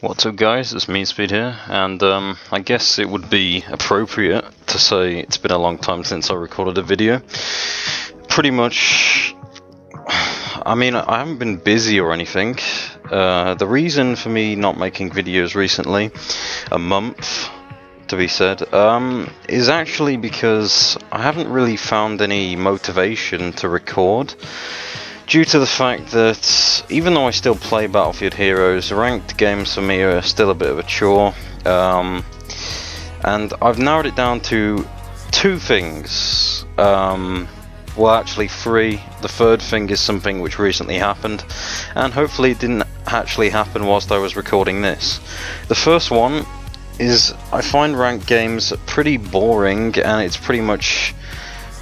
What's up guys, it's MeanSpeed here, and I guess it would be appropriate to say it's been a long time since I recorded a video. Pretty much, I mean, I haven't been busy or anything. The reason for me not making videos recently, a month to be said, is actually because I haven't really found any motivation to record. Due to the fact that, even though I still play Battlefield Heroes, ranked games for me are still a bit of a chore, and I've narrowed it down to two things, well actually three. The third thing is something which recently happened, and hopefully it didn't actually happen whilst I was recording this. The first one is I find ranked games pretty boring, and it's pretty much...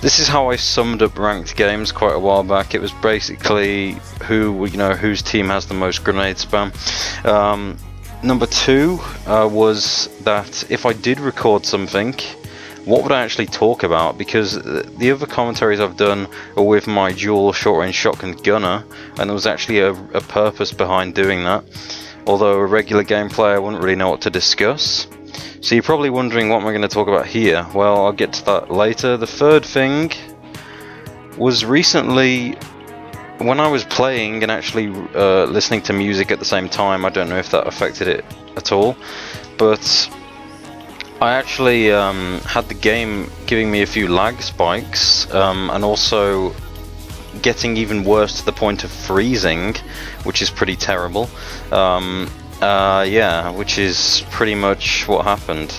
This is how I summed up ranked games quite a while back. It was basically whose team has the most grenade spam. Number two was that if I did record something, what would I actually talk about? Because the other commentaries I've done are with my dual short-range shotgun gunner, and there was actually a purpose behind doing that. Although a regular gameplay, I wouldn't really know what to discuss. So you're probably wondering, what am I going to talk about here? Well, I'll get to that later. The third thing was recently, when I was playing and actually listening to music at the same time, I don't know if that affected it at all, but I actually had the game giving me a few lag spikes, and also getting even worse to the point of freezing, which is pretty terrible. Yeah, which is pretty much what happened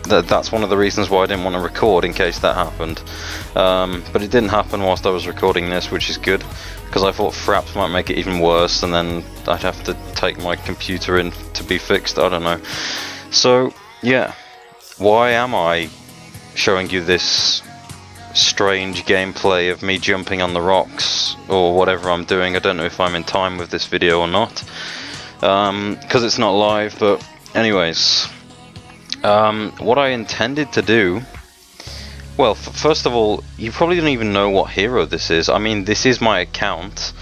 that's one of the reasons why I didn't want to record, in case that happened. But it didn't happen whilst I was recording this, which is good, because I thought fraps might make it even worse, and then I'd have to take my computer in to be fixed, I don't know. So, yeah, why am I showing you this strange gameplay of me jumping on the rocks or whatever I'm doing? I don't know if I'm in time with this video or not, because it's not live. But anyways, what I intended to do, well, first of all, you probably don't even know what hero this is. I mean, this is my account.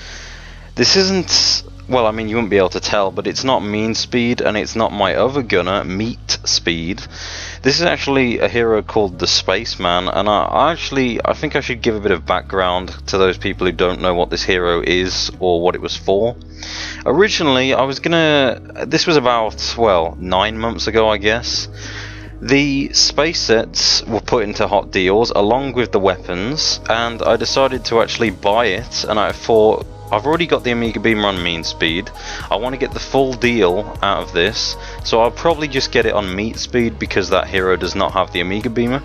This isn't, well, I mean, you wouldn't be able to tell, but it's not MeanSpeed, and it's not my other gunner, MeanSpeed. This is actually a hero called the Spaceman, and I think I should give a bit of background to those people who don't know what this hero is or what it was for. Originally, this was about, well, 9 months ago, I guess. The space sets were put into hot deals along with the weapons, and I decided to actually buy it, and I thought, I've already got the Amiga Beamer on MeanSpeed. I want to get the full deal out of this, so I'll probably just get it on MeanSpeed, because that hero does not have the Amiga Beamer.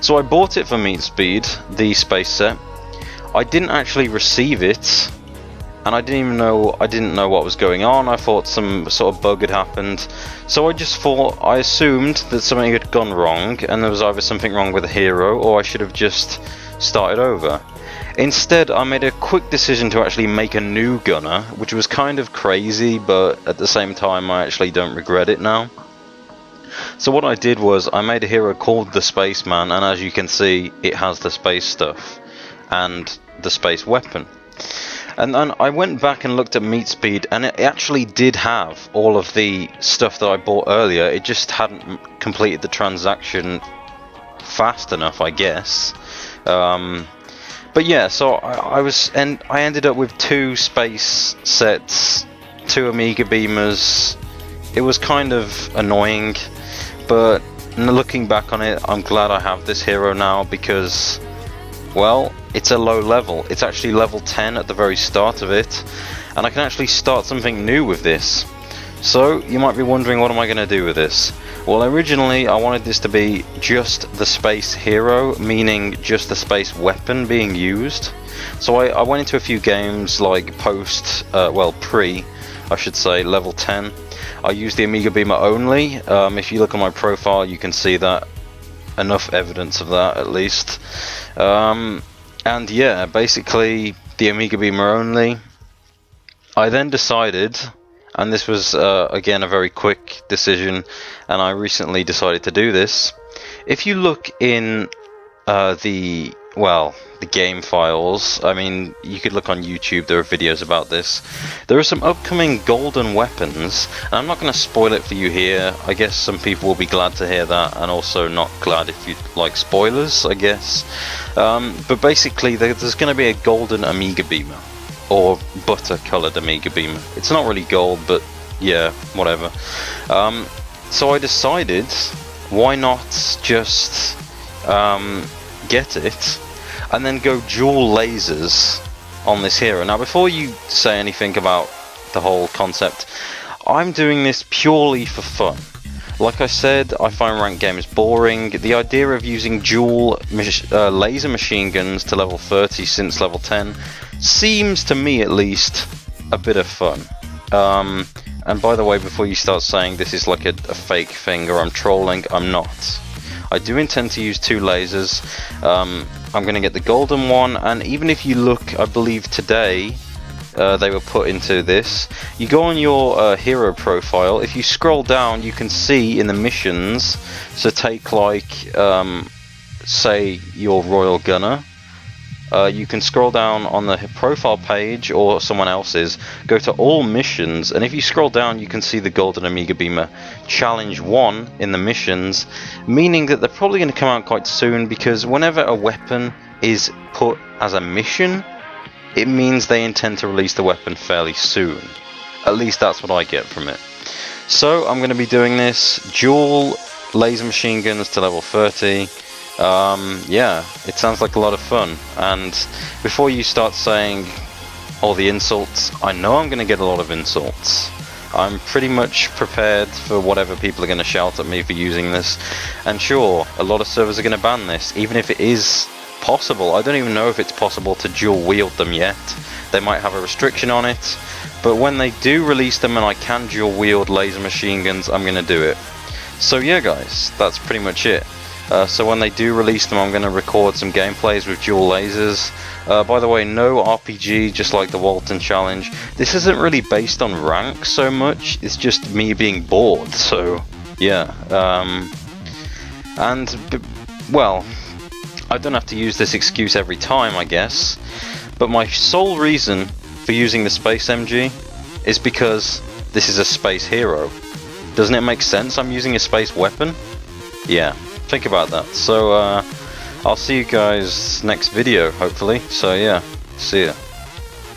So I bought it for MeanSpeed, the space set. I didn't actually receive it, and I didn't know what was going on. I thought some sort of bug had happened, so I assumed that something had gone wrong, and there was either something wrong with the hero, or I should have just started over. Instead, I made a quick decision to actually make a new gunner, which was kind of crazy, but at the same time I actually don't regret it now. So what I did was, I made a hero called the Spaceman, and as you can see, it has the space stuff and the space weapon. And then I went back and looked at MeanSpeed, and it actually did have all of the stuff that I bought earlier. It just hadn't completed the transaction fast enough, I guess. But yeah, so I ended up with two space sets, two Amiga Beamers. It was kind of annoying, but looking back on it, I'm glad I have this hero now, because, well, it's a low level. It's actually level 10 at the very start of it, and I can actually start something new with this. So you might be wondering, what am I going to do with this? Well, originally I wanted this to be just the space hero, meaning just the space weapon being used. So I went into a few games like pre, I should say, level 10. I used the Amiga Beamer only. If you look on my profile, you can see that, enough evidence of that at least. And yeah, basically the Amiga Beamer only. I then decided, and this was again a very quick decision, and I recently decided to do this. If you look in the well, the game files. I mean, you could look on YouTube, there are videos about this. There are some upcoming golden weapons, and I'm not going to spoil it for you here. I guess some people will be glad to hear that, and also not glad if you like spoilers, I guess. But basically, there's going to be a golden Amiga Beamer, or butter coloured Amiga Beamer. It's not really gold, but yeah, whatever. So I decided, why not just get it and then go dual lasers on this hero. Now, before you say anything about the whole concept, I'm doing this purely for fun. Like I said, I find ranked games boring. The idea of using dual laser machine guns to level 30 since level 10 seems to me at least a bit of fun. And by the way, before you start saying this is like a fake thing or I'm trolling, I'm not. I do intend to use 2 lasers. I'm going to get the golden one, and even if you look, I believe today they were put into this. You go on your hero profile. If you scroll down, you can see in the missions. So take like, say, your Royal Gunner. You can scroll down on the profile page or someone else's, go to all missions, and if you scroll down you can see the golden Amiga Beamer challenge 1 in the missions, meaning that they're probably going to come out quite soon, because whenever a weapon is put as a mission, it means they intend to release the weapon fairly soon. At least that's what I get from it. So I'm going to be doing this, dual laser machine guns to level 30. Yeah, it sounds like a lot of fun. And before you start saying all the insults, I know I'm going to get a lot of insults. I'm pretty much prepared for whatever people are going to shout at me for using this. And sure, a lot of servers are going to ban this, even if it is possible. I don't even know if it's possible to dual wield them yet. They might have a restriction on it. But when they do release them and I can dual wield laser machine guns, I'm going to do it. So yeah guys, that's pretty much it. So when they do release them, I'm going to record some gameplays with dual lasers. By the way, no RPG, just like the Walton Challenge. This isn't really based on rank so much, it's just me being bored, so yeah. Well, I don't have to use this excuse every time, I guess. But my sole reason for using the Space MG is because this is a space hero. Doesn't it make sense I'm using a space weapon? Yeah. Think about that. So I'll see you guys next video, hopefully. So yeah, see ya.